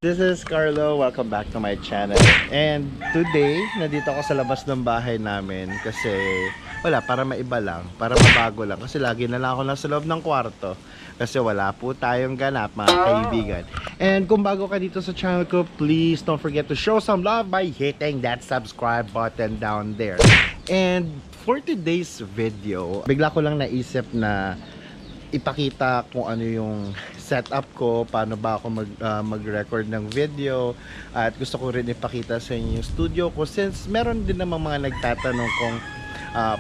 This is Carlo, welcome back to my channel. And today, nandito ako sa labas ng bahay namin kasi wala, para maiba lang, para mabago lang. Kasi lagi na lang ako nasa loob ng kwarto kasi wala po tayong ganap, mga kaibigan. And kung bago ka dito sa channel ko, please don't forget to show some love by hitting that subscribe button down there. And for today's video, bigla ko lang naisip na ipakita kung ano yung setup ko, paano ba ako mag-record ng video, at gusto ko rin ipakita sa inyo yung studio ko since meron din namang mga nagtatanong kung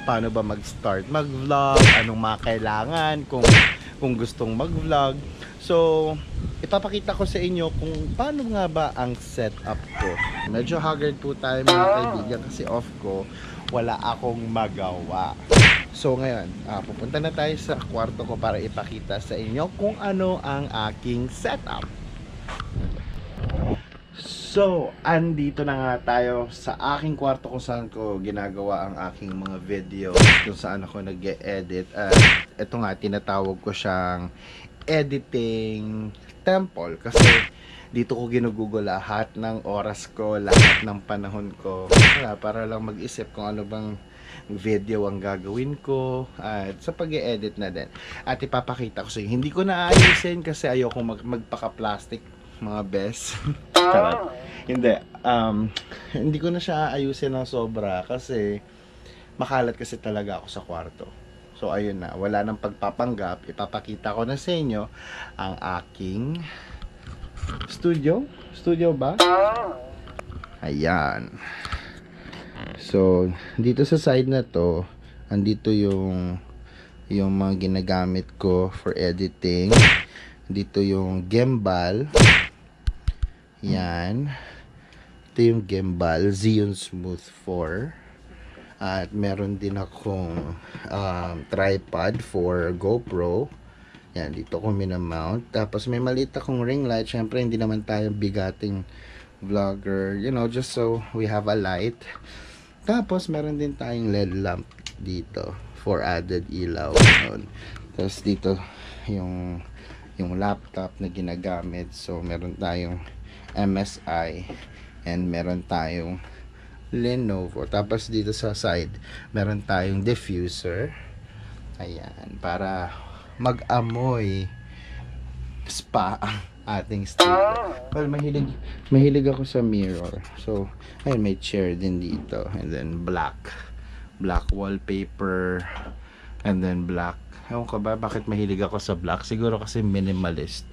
paano ba mag-start mag-vlog, anong mga kailangan kung gustong mag-vlog. So ipapakita ko sa inyo kung paano nga ba ang setup ko. Medyo haggard po tayo mga kaibigan kasi off ko, wala akong magawa. So ngayon, pupunta na tayo sa kwarto ko para ipakita sa inyo kung ano ang aking setup. So, andito na nga tayo sa aking kwarto kung saan ko ginagawa ang aking mga video, kung saan ako nag-e-edit. At ito nga, tinatawag ko siyang editing temple kasi dito ko ginugugo lahat ng oras ko, lahat ng panahon ko, para lang mag-isip kung ano bang video ang gagawin ko at sa pag-e-edit na din. At ipapakita ko sa inyo, hindi ko na ayusin kasi ayoko magpaka-plastic mga best. Hindi, hindi ko na siya ayusin ng sobra kasi makalat kasi talaga ako sa kwarto. So ayun na, wala nang pagpapanggap, ipapakita ko na sa inyo ang aking studio ba? Ayan. So, dito sa side na to, andito yung mga ginagamit ko for editing. Dito yung gimbal. Yan. Ito yung gimbal, Xeon Smooth 4. At meron din akong tripod for GoPro. Yan, dito ko minamount. Tapos may maliit akong ring light. Syempre, hindi naman tayo bigating vlogger. You know, just so we have a light. Tapos, meron din tayong LED lamp dito for added ilaw. Tapos, dito yung laptop na ginagamit. So, meron tayong MSI and meron tayong Lenovo. Tapos, dito sa side, meron tayong diffuser. Ayan, para mag-amoy spa ang ating studio. Well, mahilig ako sa mirror. So, ayun, may chair din dito. And then black wallpaper. And then black. Ewan ko ba, bakit mahilig ako sa black? Siguro kasi minimalist.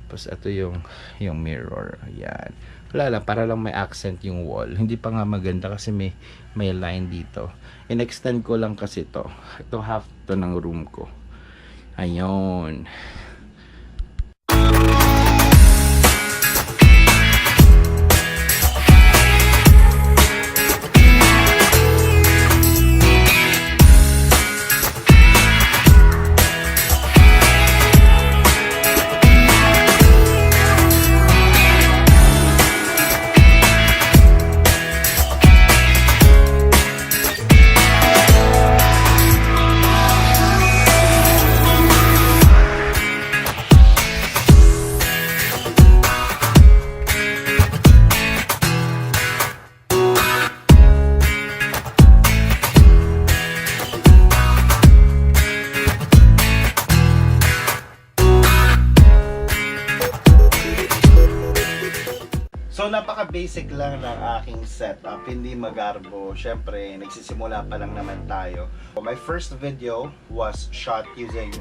Tapos ito yung mirror. Ayan. Wala lang, para lang may accent yung wall. Hindi pa nga maganda kasi may line dito. In-extend ko lang kasi to. Ito half to ng room ko. Ayun. So napaka-basic lang ng aking setup, hindi magarbo. Syempre, nagsisimula pa lang naman tayo. My first video was shot using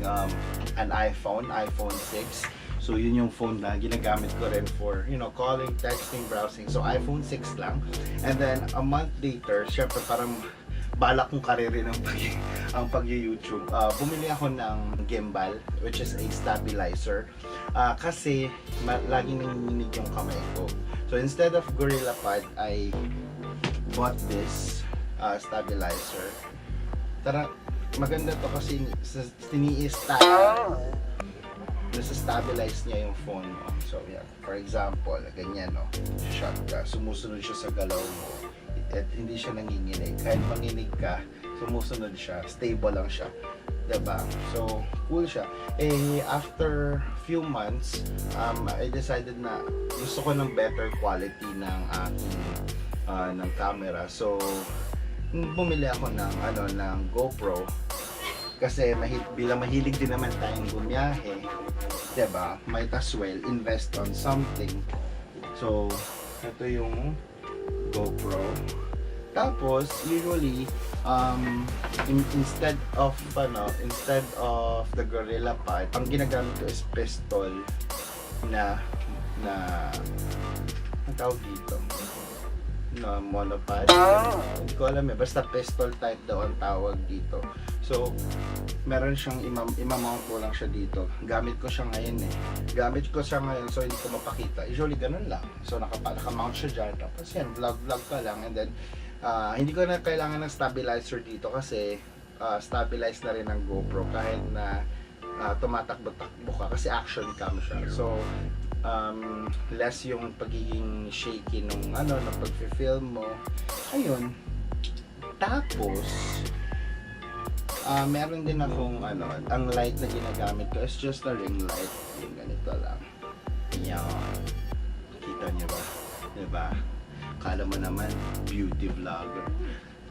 an iPhone 6. So yun yung phone na ginagamit ko rin for, you know, calling, texting, browsing. So iPhone 6 lang. And then a month later, syempre parang balak kong karirin ang pag-YouTube. Bumili ako ng gimbal, which is a stabilizer. Kasi laging nanginginig yung kamay ko. So instead of Gorilla Pod, I bought this stabilizer. Maganda to kasi nasa-stabilize niya yung phone mo. So yeah, for example, ganyan, no, shot ka, sumusunod siya sa galaw mo. At hindi siya nanginginig. Kahit manginig ka, sumusunod siya, stable lang siya. diba? So, cool siya. Eh, after few months, I decided na gusto ko ng better quality ng aking ng camera. So, bumili ako ng GoPro kasi bilang mahilig din naman tayong bumiyahe, diba? Might as well invest on something. So, ito yung GoPro. Tapos, usually, instead of the Gorilla Pod, ang ginagamit ko is pistol na ang tawag dito na monopod. Hindi ko alam basta pistol type daw ang tawag dito. So, meron siyang imamount ko lang siya dito. Gamit ko siya ngayon so hindi ko mapakita. Usually ganun lang. So, naka-mount siya dyan. Tapos yan, vlog ka lang, and then hindi ko na kailangan ng stabilizer dito kasi stabilized na rin ng GoPro kahit na tumatakbo-takbo ka kasi action cam siya. So, less yung pagiging shaky nung pag-film mo. Ayun. Tapos, meron din akong ang light na ginagamit ko is just a ring light. Yung ganito lang. Yan. Kita niyo ba? Diba? Kala mo naman, beauty vlogger.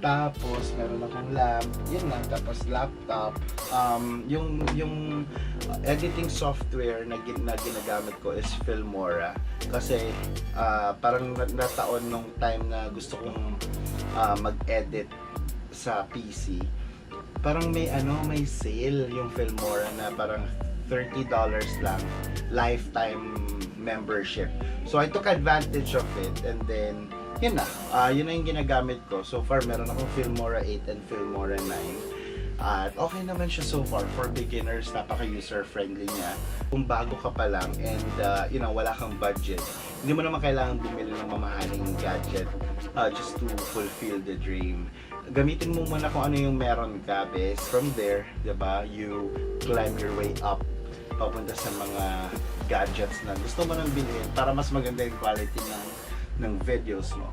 Tapos, meron akong lamp. Yun lang. Tapos, laptop. Yung editing software na ginagamit ko is Filmora. Kasi, parang nataon nung time na gusto kong mag-edit sa PC. Parang may sale yung Filmora na parang $30 lang. Lifetime membership. So, I took advantage of it, and then yun na yung ginagamit ko. So far, meron akong Filmora 8 and Filmora 9. At okay naman siya so far for beginners. Napaka-user friendly niya. Kung bago ka pa lang and wala kang budget, hindi mo naman kailangan bumili ng mamahaling gadget just to fulfill the dream. Gamitin mo muna kung ano yung meron ka, bes. From there, diba, you climb your way up papunta sa mga gadgets na gusto mo nang bilhin para mas maganda yung quality ng videos mo.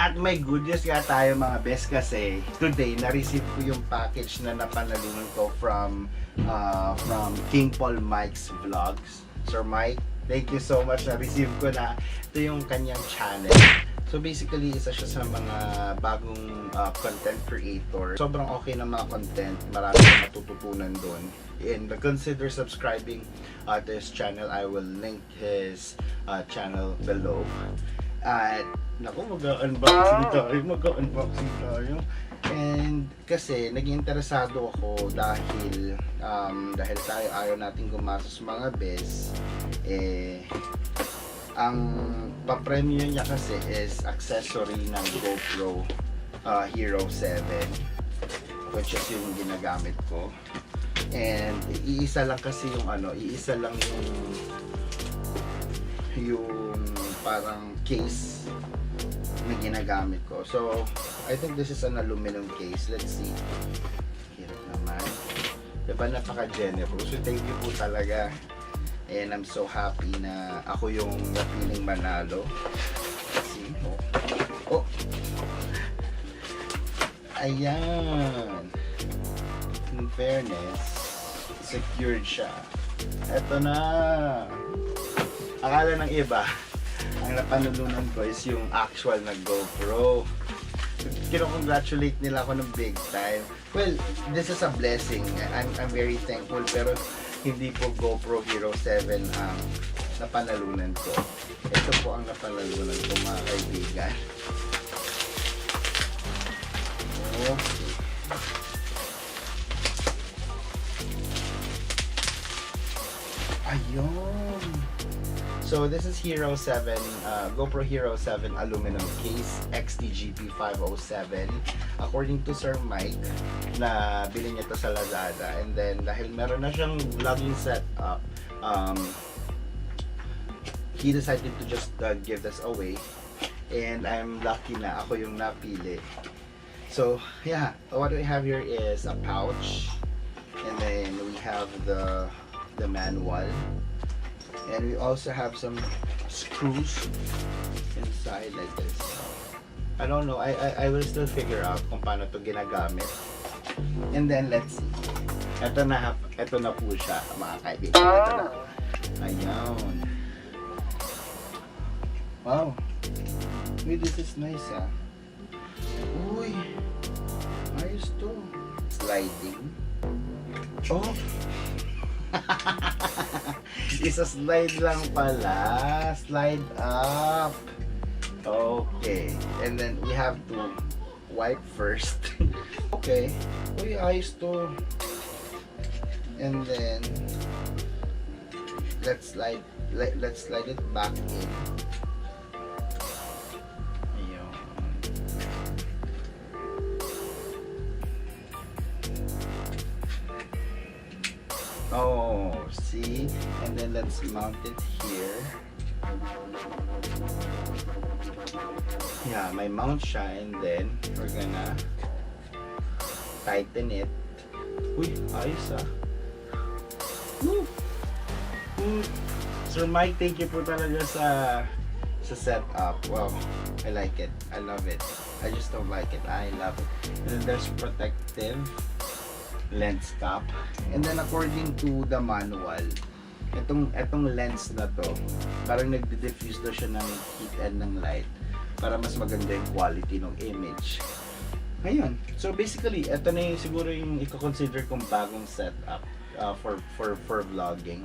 At may good news nga tayo mga best kasi today na-receive ko yung package na napanalunan ko from KingPol Mykz Vlogs. Sir Mike, thank you so much, na-receive ko na. Ito yung kanyang channel. So basically, isa siya sa mga bagong content creator. Sobrang okay na mga content, marami na matututunan doon. And consider subscribing to his channel. I will link his channel below. At naku, mag-unboxing tayo. And kasi naging interesado ako dahil tayo ayaw natin gumastos mga bes. Ang pa-premium niya kasi is accessory ng GoPro Hero 7, which is yung ginagamit ko. And iisa lang kasi yung parang case na ginagamit ko. So, I think this is an aluminum case. Let's see. Hirap naman. Diba, napaka-generous. So, thank you po talaga. And I'm so happy na ako yung napiling manalo. Let's see. Oh. Ayan. In fairness, secured siya. Eto na. Akala ng iba, ang napanulunan ko is yung actual na GoPro. Kino-congratulate nila ako ng big time. Well, this is a blessing. I'm very thankful, pero hindi po GoPro Hero 7 ang napanalunan ko. Ito po ang napanalunan ko, mga kaibigan. Ayun. So this is Hero 7, GoPro Hero 7 aluminum case, XTGP 507. According to Sir Mike, na bilhin niya to sa Lazada. And then dahil meron na siyang vlogging setup, he decided to just give this away. And I'm lucky na ako yung napili. So yeah, what we have here is a pouch, and then we have the manual, and we also have some screws inside like this. I don't know, I will still figure out kung paano to ginagamit. And then, let's see. Ito na po siya, mga kaibigan. Ito na. Ayan. Wow. Uy, this is nice, ah. Uy. Ayos to. Sliding. Oh. Isa-slide lang pala. Slide up. Okay. And then, we have to wipe first. Okay. Uy, ayos to. And then, let's slide it back in. Ayun. Oh, see? And then let's mount it here. Yeah, may mount siya, and then we're gonna tighten it. Uy, ayos ah. Woo! Woo! Sir Mike, thank you po talaga sa setup. Wow, I like it. I love it. I just don't like it. I love it. And then there's protective lens cap. And then according to the manual, etong lens na to, parang nagde-diffuse daw siya ng heat and ng light para mas maganda yung quality ng image. Ayun. So basically, ito na yung siguro yung i-consider kong bagong setup for vlogging.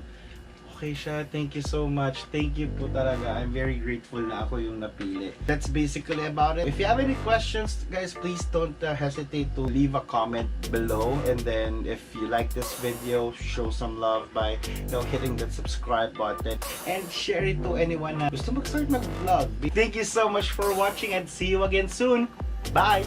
Okay siya. Thank you so much. Thank you po talaga. I'm very grateful na ako yung napili. That's basically about it. If you have any questions, guys, please don't hesitate to leave a comment below. And then if you like this video, show some love by hitting that subscribe button and share it to anyone na gusto mag-start mag-vlog. Thank you so much for watching and see you again soon. Bye!